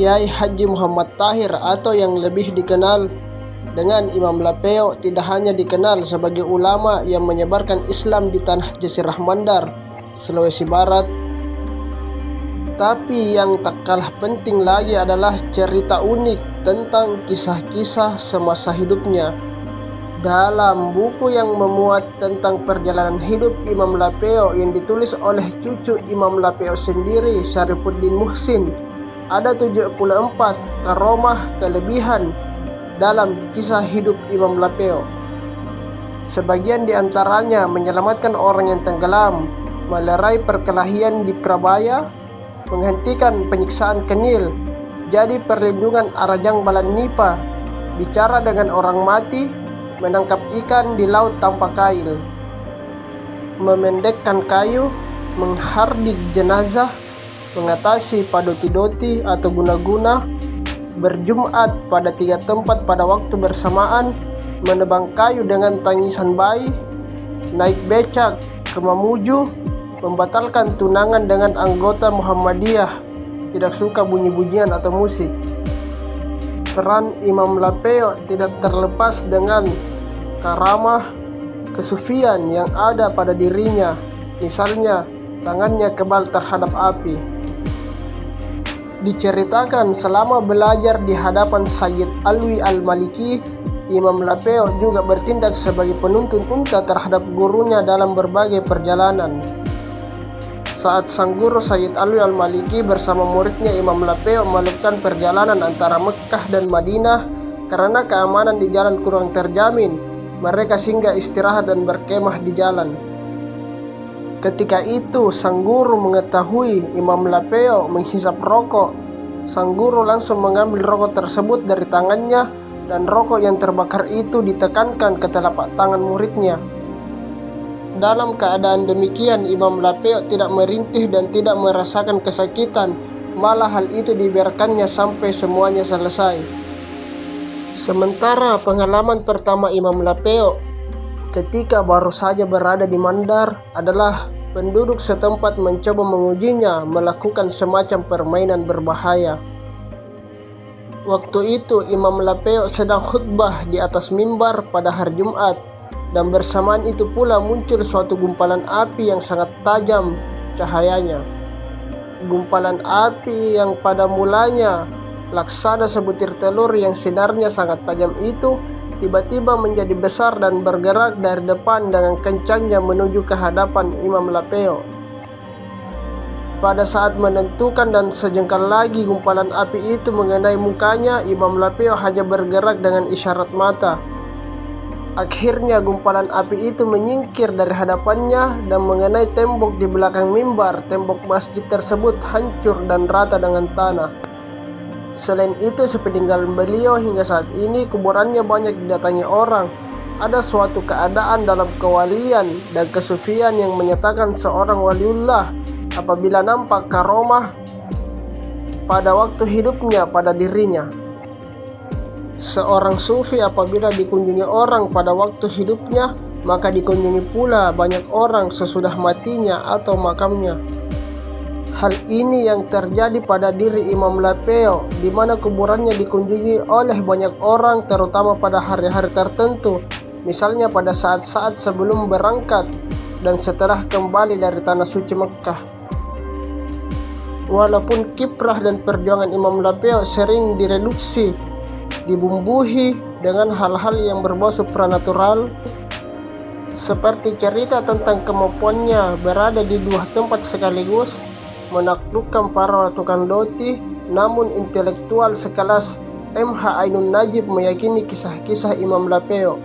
Kiai Haji Muhammad Tahir atau yang lebih dikenal dengan Imam Lapeo tidak hanya dikenal sebagai ulama yang menyebarkan Islam di tanah Jazirah Mandar, Sulawesi Barat, tapi yang tak kalah penting lagi adalah cerita unik tentang kisah-kisah semasa hidupnya. Dalam buku yang memuat tentang perjalanan hidup Imam Lapeo yang ditulis oleh cucu Imam Lapeo sendiri, Syarifuddin Muhsin, ada 74 karomah kelebihan dalam kisah hidup Imam Lapeo. Sebagian di antaranya menyelamatkan orang yang tenggelam, melerai perkelahian di Prabaya, menghentikan penyiksaan Kenil, jadi perlindungan Arajang Balan Nipa, bicara dengan orang mati, menangkap ikan di laut tanpa kail, memendekkan kayu, menghardik jenazah, mengatasi padoti-doti atau guna-guna, berjumat pada 3 tempat pada waktu bersamaan, menebang kayu dengan tangisan bayi, naik becak ke Mamuju, membatalkan tunangan dengan anggota Muhammadiyah, tidak suka bunyi-bunyian atau musik. Peran Imam Lapeo tidak terlepas dengan karamah kesufian yang ada pada dirinya, misalnya tangannya kebal terhadap api. Diceritakan selama belajar di hadapan Sayyid Alwi Al-Maliki, Imam Lapeo juga bertindak sebagai penuntun unta terhadap gurunya dalam berbagai perjalanan. Saat sang guru Sayyid Alwi Al-Maliki bersama muridnya Imam Lapeo melakukan perjalanan antara Mekkah dan Madinah karena keamanan di jalan kurang terjamin, mereka singgah istirahat dan berkemah di jalan. Ketika itu sang guru mengetahui Imam Lapeo menghisap rokok. Sang guru langsung mengambil rokok tersebut dari tangannya dan rokok yang terbakar itu ditekankan ke telapak tangan muridnya. Dalam keadaan demikian, Imam Lapeo tidak merintih dan tidak merasakan kesakitan, malah hal itu dibiarkannya sampai semuanya selesai. Sementara pengalaman pertama Imam Lapeo ketika baru saja berada di Mandar adalah penduduk setempat mencoba mengujinya melakukan semacam permainan berbahaya. Waktu itu Imam Lapeo sedang khutbah di atas mimbar pada hari Jumat, dan bersamaan itu pula muncul suatu gumpalan api yang sangat tajam cahayanya. Gumpalan api yang pada mulanya laksana sebutir telur yang sinarnya sangat tajam itu tiba-tiba menjadi besar dan bergerak dari depan dengan kencangnya menuju ke hadapan Imam Lapeo. Pada saat menentukan dan sejengkal lagi gumpalan api itu mengenai mukanya, Imam Lapeo hanya bergerak dengan isyarat mata. Akhirnya gumpalan api itu menyingkir dari hadapannya dan mengenai tembok di belakang mimbar. Tembok masjid tersebut hancur dan rata dengan tanah. Selain itu, sepeninggal beliau hingga saat ini kuburannya banyak didatangi orang. Ada suatu keadaan dalam kewalian dan kesufian yang menyatakan seorang waliullah apabila nampak karomah pada waktu hidupnya pada dirinya. Seorang sufi apabila dikunjungi orang pada waktu hidupnya, maka dikunjungi pula banyak orang sesudah matinya atau makamnya. Hal ini yang terjadi pada diri Imam Lapeo, di mana kuburannya dikunjungi oleh banyak orang terutama pada hari-hari tertentu, misalnya pada saat-saat sebelum berangkat dan setelah kembali dari tanah suci Mekkah. Walaupun kiprah dan perjuangan Imam Lapeo sering direduksi, dibumbuhi dengan hal-hal yang berbau supranatural, seperti cerita tentang kemampuannya berada di 2 tempat sekaligus, menaklukkan para tukang doti, namun intelektual sekelas M.H. Ainun Najib meyakini kisah-kisah Imam Lapeo.